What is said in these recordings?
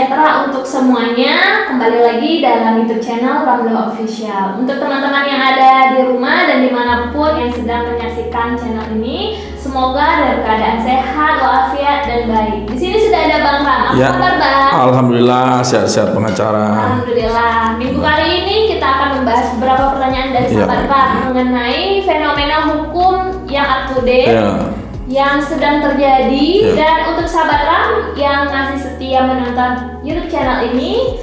sejahtera untuk semuanya. Kembali lagi dalam YouTube channel Ramlo Official. Untuk teman-teman yang ada di rumah dan dimanapun yang sedang menyaksikan channel ini, semoga dalam keadaan sehat, walafiat, dan baik. Di sini sudah ada Bang Ram. Apa kabar, Bang? Alhamdulillah, sehat-sehat pengacara. Alhamdulillah. Minggu kali ini kita akan membahas beberapa pertanyaan dari sahabat Ram mengenai fenomena hukum yang up to date, yang sedang terjadi. Dan untuk sahabat Ram yang masih setia menonton YouTube channel ini,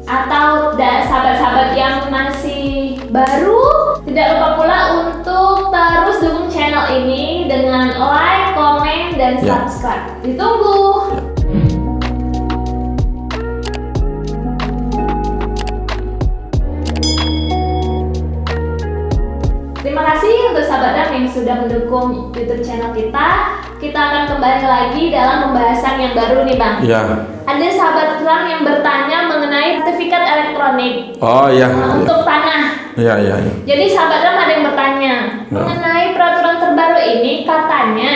atau sahabat-sahabat yang masih baru, tidak lupa pula untuk terus dukung channel ini dengan like, komen, dan subscribe. Ditunggu. Terima kasih untuk sahabat Ram yang sudah mendukung YouTube channel kita. Kita akan kembali lagi dalam pembahasan yang baru nih, Bang. Ada sahabat Ram yang bertanya mengenai sertifikat elektronik. Untuk tanah. Jadi sahabat Ram ada yang bertanya mengenai peraturan terbaru ini, katanya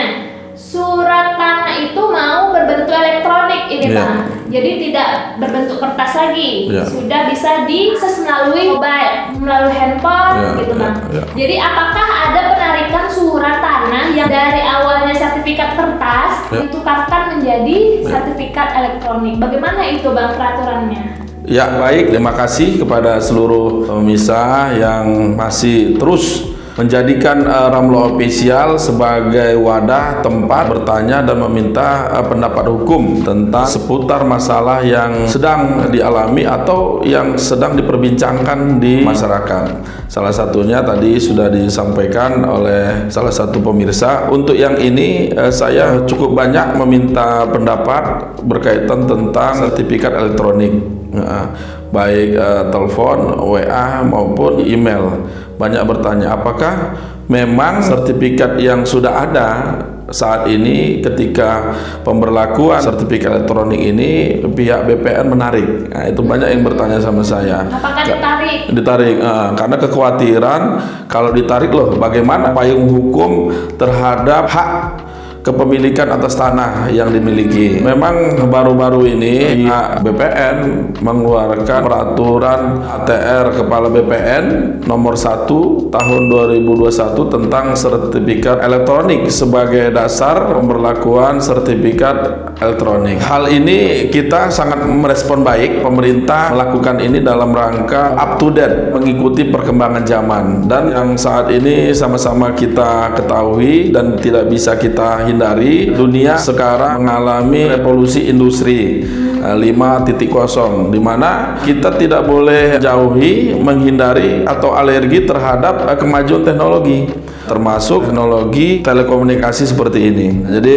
surat tanah itu mau berbentuk elektronik ini, Bang. Jadi tidak berbentuk kertas lagi. Sudah bisa diakses melalui mobile, melalui handphone gitu, Bang. Jadi apakah ada penarikan surat tanah yang dari awalnya sertifikat kertas ditukarkan menjadi sertifikat elektronik? Bagaimana itu, Bang, peraturannya? Ya, baik. Terima kasih kepada seluruh pemirsa yang masih terus menjadikan Ramlo Official sebagai wadah tempat bertanya dan meminta pendapat hukum tentang seputar masalah yang sedang dialami atau yang sedang diperbincangkan di masyarakat. Salah satunya tadi sudah disampaikan oleh salah satu pemirsa. Untuk yang ini saya cukup banyak meminta pendapat berkaitan tentang sertifikat elektronik, baik telepon, WA maupun email. Banyak bertanya apakah memang sertifikat yang sudah ada saat ini ketika pemberlakuan sertifikat elektronik ini pihak BPN menarik. Nah, itu banyak yang bertanya sama saya. Apakah ditarik? Ditarik, karena kekhawatiran kalau ditarik bagaimana payung hukum terhadap hak kepemilikan atas tanah yang dimiliki. Memang baru-baru ini BPN mengeluarkan peraturan ATR Kepala BPN nomor 1 tahun 2021 tentang sertifikat elektronik sebagai dasar pemberlakuan sertifikat elektronik. Hal ini kita sangat merespon baik. Pemerintah melakukan ini dalam rangka up to date, mengikuti perkembangan zaman. Dan yang saat ini sama-sama kita ketahui dan tidak bisa kita hindari, dunia sekarang mengalami revolusi industri 5.0, di mana kita tidak boleh jauhi, menghindari atau alergi terhadap kemajuan teknologi, termasuk teknologi telekomunikasi seperti ini. Jadi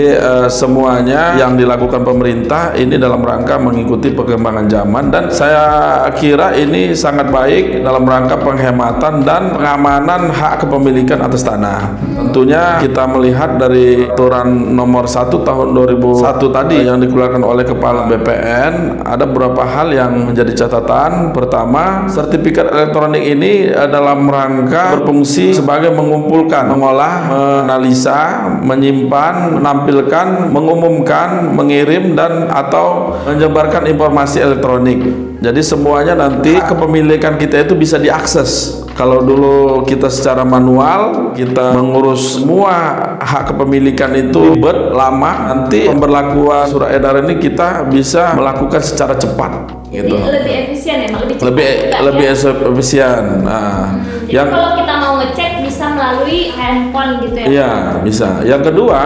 semuanya yang dilakukan pemerintah ini dalam rangka mengikuti perkembangan zaman, dan saya kira ini sangat baik dalam rangka penghematan dan pengamanan hak kepemilikan atas tanah. Tentunya kita melihat dari aturan nomor 1 tahun 2001 tadi yang dikeluarkan oleh Kepala BPN, ada beberapa hal yang menjadi catatan. Pertama, sertifikat elektronik ini dalam rangka berfungsi sebagai mengumpulkan, mengolah, menganalisa, menyimpan, menampilkan, mengumumkan, mengirim, dan atau menyebarkan informasi elektronik. Jadi semuanya nanti kepemilikan kita itu bisa diakses. Kalau dulu kita secara manual, kita mengurus semua hak kepemilikan itu ribet, lama. Nanti pemberlakuan surat edaran ini kita bisa melakukan secara cepat. Gitu. Lebih efisien ya, lebih efisien. Jadi kalau kita mau ngecek bisa melalui handphone gitu ya? Iya, bisa. Yang kedua,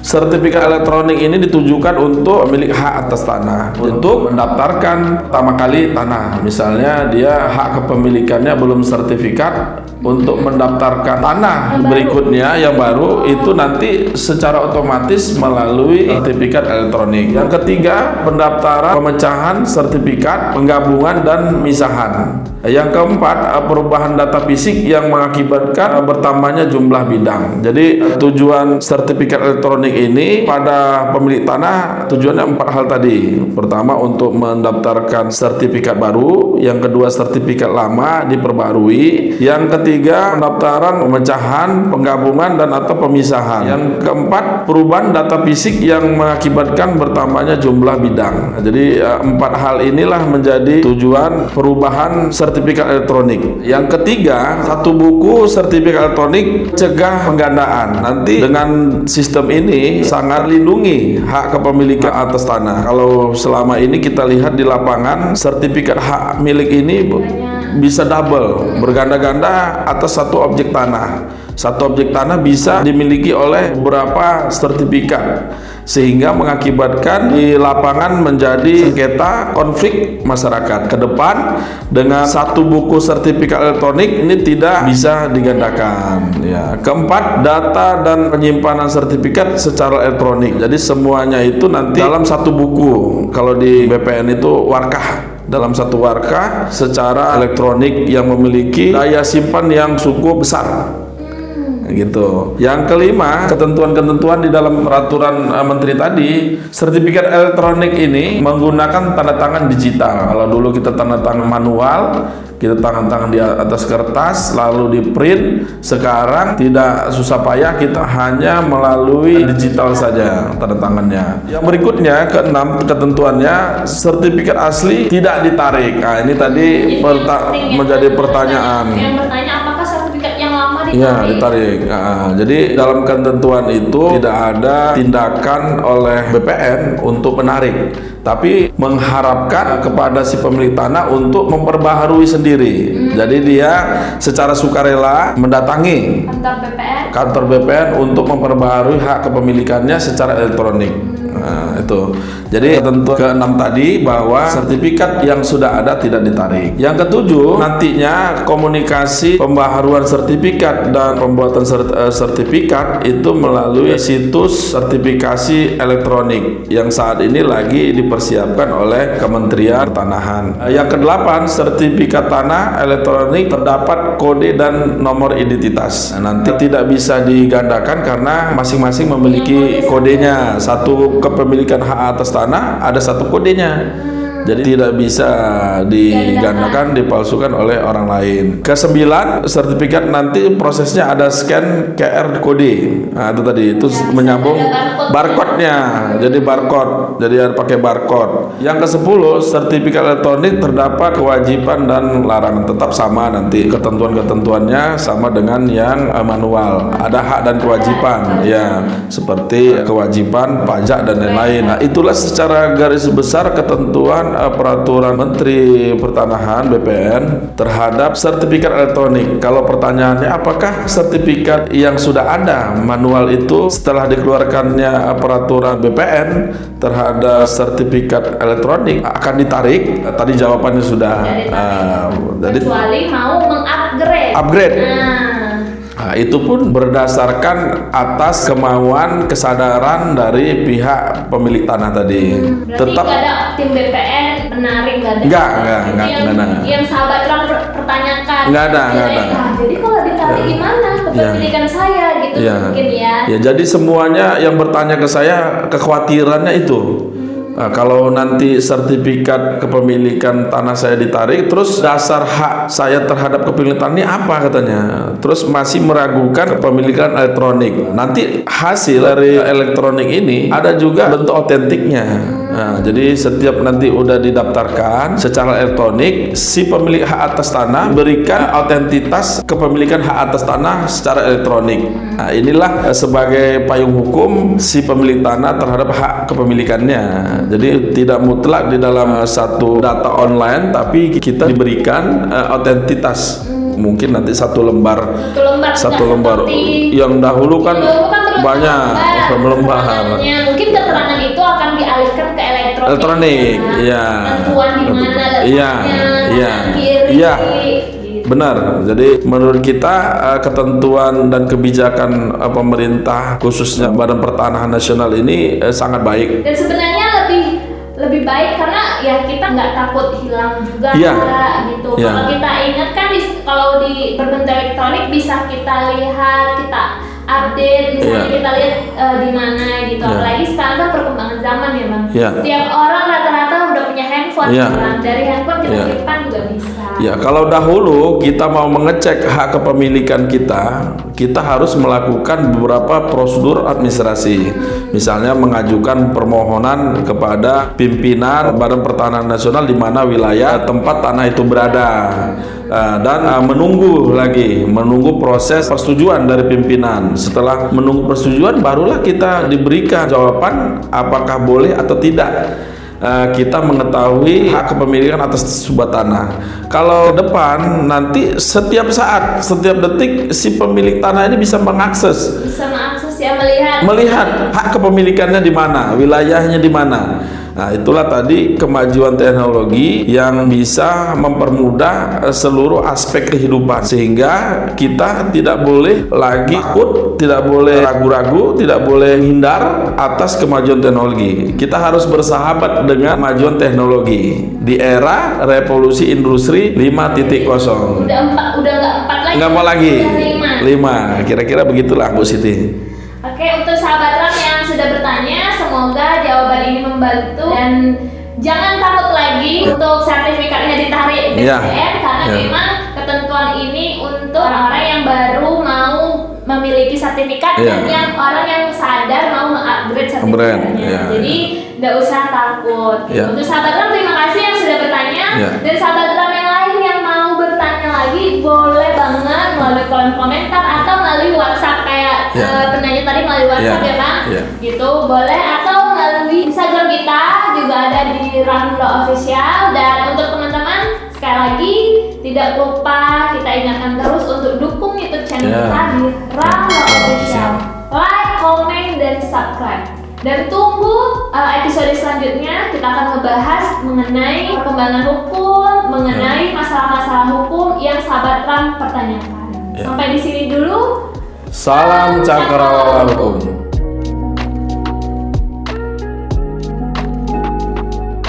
sertifikat elektronik ini ditujukan untuk pemilik hak atas tanah untuk mendaftarkan pertama kali tanah. Misalnya dia hak kepemilikannya belum sertifikat, untuk mendaftarkan tanah berikutnya yang baru itu nanti secara otomatis melalui sertifikat elektronik. Yang ketiga, pendaftaran pemecahan sertifikat, penggabungan, dan misahan. Yang keempat, perubahan data fisik yang mengakibatkan bertambahnya jumlah bidang. Jadi tujuan sertifikat elektronik ini pada pemilik tanah tujuannya 4 hal tadi. Pertama, untuk mendaftarkan sertifikat baru. Yang kedua, sertifikat lama diperbarui. Yang ketiga, pendaftaran, pemecahan, penggabungan dan atau pemisahan. Yang keempat, perubahan data fisik yang mengakibatkan bertambahnya jumlah bidang. Jadi 4 hal inilah menjadi tujuan perubahan sertifikat elektronik. Yang ketiga, satu buku sertifikat elektronik cegah penggandaan. Nanti dengan sistem ini sangat lindungi hak kepemilikan atas tanah. Kalau selama ini kita lihat di lapangan, sertifikat hak milik ini bisa double, berganda-ganda atas satu objek tanah. Satu objek tanah bisa dimiliki oleh beberapa sertifikat, sehingga mengakibatkan di lapangan menjadi sengketa konflik masyarakat. Ke depan dengan satu buku sertifikat elektronik ini tidak bisa digandakan. Ya. Keempat, data dan penyimpanan sertifikat secara elektronik. Jadi semuanya itu nanti dalam satu buku. Kalau di BPN itu warkah, dalam satu warkah secara elektronik yang memiliki daya simpan yang cukup besar. Gitu. Yang kelima, ketentuan-ketentuan di dalam peraturan Menteri tadi, sertifikat elektronik ini menggunakan tanda tangan digital. Kalau dulu kita tanda tangan manual, kita tangan di atas kertas lalu di print. Sekarang tidak susah payah, kita hanya melalui digital saja tanda tangannya. Yang berikutnya, keenam ketentuannya, sertifikat asli tidak ditarik. Nah, ini tadi menjadi pertanyaan. Yang bertanya, apakah sertifikat yang lama ditarik? Ya, ditarik. Jadi dalam ketentuan itu tidak ada tindakan oleh BPN untuk menarik, tapi mengharapkan kepada si pemilik tanah untuk memperbaharui sendiri. Jadi dia secara sukarela mendatangi kantor BPN untuk memperbaharui hak kepemilikannya secara elektronik. Nah, itu. Jadi ketentuan ke-6 tadi bahwa sertifikat yang sudah ada tidak ditarik. Yang ketujuh, nantinya komunikasi pembaharuan sertifikat dan pembuatan sertifikat itu melalui situs sertifikasi elektronik yang saat ini lagi dipersiapkan oleh Kementerian Pertanahan. Yang ke-8, sertifikat tanah elektronik terdapat kode dan nomor identitas. Nah, nanti tidak bisa digandakan karena masing-masing memiliki kodenya. Satu kepemilikan hak atas tanah ada satu kodenya, jadi tidak bisa digandakan, dipalsukan oleh orang lain. Ke-9, sertifikat nanti prosesnya ada scan QR kode. Nah, itu tadi itu menyambung barcode-nya, jadi barcode, jadi harus pakai barcode. Yang ke-10, sertifikat elektronik terdapat kewajiban dan larangan, tetap sama nanti ketentuan-ketentuannya sama dengan yang manual. Ada hak dan kewajiban, ya, seperti kewajiban pajak dan lain-lain. Nah, itulah secara garis besar ketentuan peraturan Menteri Pertanahan BPN terhadap sertifikat elektronik. Kalau pertanyaannya apakah sertifikat yang sudah ada manual itu setelah dikeluarkannya peraturan BPN terhadap sertifikat elektronik akan ditarik? Tadi jawabannya sudah. Jadi kecuali mau upgrade. Nah, itu pun berdasarkan atas kemauan kesadaran dari pihak pemilik tanah tadi. Berarti tetap nggak ada tim BPN menarik, nggak ada. Nggak. Yang sahabat Ram pertanyakan. Nggak ada. Jadi kalau ditarik gimana kepemilikan saya gitu mungkin ya. Ya, jadi semuanya yang bertanya ke saya kekhawatirannya itu. Nah, kalau nanti sertifikat kepemilikan tanah saya ditarik, terus dasar hak saya terhadap kepemilikan ini apa katanya? Terus masih meragukan kepemilikan elektronik. Nanti hasil dari elektronik ini ada juga bentuk otentiknya. Nah, jadi setiap nanti udah didaftarkan secara elektronik, si pemilik hak atas tanah berikan autentitas kepemilikan hak atas tanah secara elektronik. Nah, inilah sebagai payung hukum si pemilik tanah terhadap hak kepemilikannya. Jadi tidak mutlak di dalam satu data online, tapi kita diberikan autentitas. Mungkin nanti satu lembar yang dahulu kan banyak lembar. Mungkin keterangan itu akan dialihkan ke elektronik. Iya. Tentuan di mana letaknya. Iya. Benar. Jadi menurut kita ketentuan dan kebijakan pemerintah khususnya Badan Pertanahan Nasional ini sangat baik. Dan sebenarnya lebih baik karena ya kita nggak takut hilang juga gitu. Kalau kita ingat kan kalau di berbentuk elektronik bisa kita lihat, kita update, misalnya kita lihat di mana gitu. Apalagi sekarang kan perkembangan zaman ya Bang. Setiap orang rata-rata udah punya handphone sekarang. Dari handphone kita simpan juga bisa. Ya, kalau dahulu kita mau mengecek hak kepemilikan kita harus melakukan beberapa prosedur administrasi. Misalnya mengajukan permohonan kepada pimpinan Badan Pertanahan Nasional di mana wilayah tempat tanah itu berada. Dan menunggu proses persetujuan dari pimpinan. Setelah menunggu persetujuan barulah kita diberikan jawaban apakah boleh atau tidak kita mengetahui hak kepemilikan atas sebuah tanah. Kalau ke depan nanti setiap saat, setiap detik si pemilik tanah ini bisa mengakses ya, melihat hak kepemilikannya di mana, wilayahnya di mana. Nah, itulah tadi kemajuan teknologi yang bisa mempermudah seluruh aspek kehidupan, sehingga kita tidak boleh lagi takut, tidak boleh ragu-ragu, tidak boleh hindar atas kemajuan teknologi. Kita harus bersahabat dengan kemajuan teknologi di era revolusi industri 5.0. Udah nggak mau lagi 5. Kira-kira begitulah Bu Siti. Oke, untuk sahabat RAM yang sudah bertanya, semoga jawaban ini membantu dan jangan takut lagi untuk sertifikatnya ditarik BPN karena memang ketentuan ini untuk orang-orang yang baru mau memiliki sertifikat dan yang orang yang sadar mau mengupgrade sertifikatnya. Jadi nggak usah takut. Untuk sahabat RAM, terima kasih yang sudah bertanya dan sahabat RAM yang lain yang mau bertanya lagi boleh banget melalui kolom komentar atau melalui WhatsApp kayak penanya tadi melalui WhatsApp ya Bang, gitu boleh, atau melalui Instagram kita juga ada di RAM Law Official. Dan untuk teman-teman sekali lagi tidak lupa kita ingatkan terus untuk dukung YouTube channel kita di RAM Law Official, like, comment, dan subscribe. Dan tunggu episode selanjutnya, kita akan membahas mengenai perkembangan hukum, mengenai masalah-masalah hukum yang sahabat RAM pertanyakan. Sampai di sini dulu. Salam cakrawala hukum.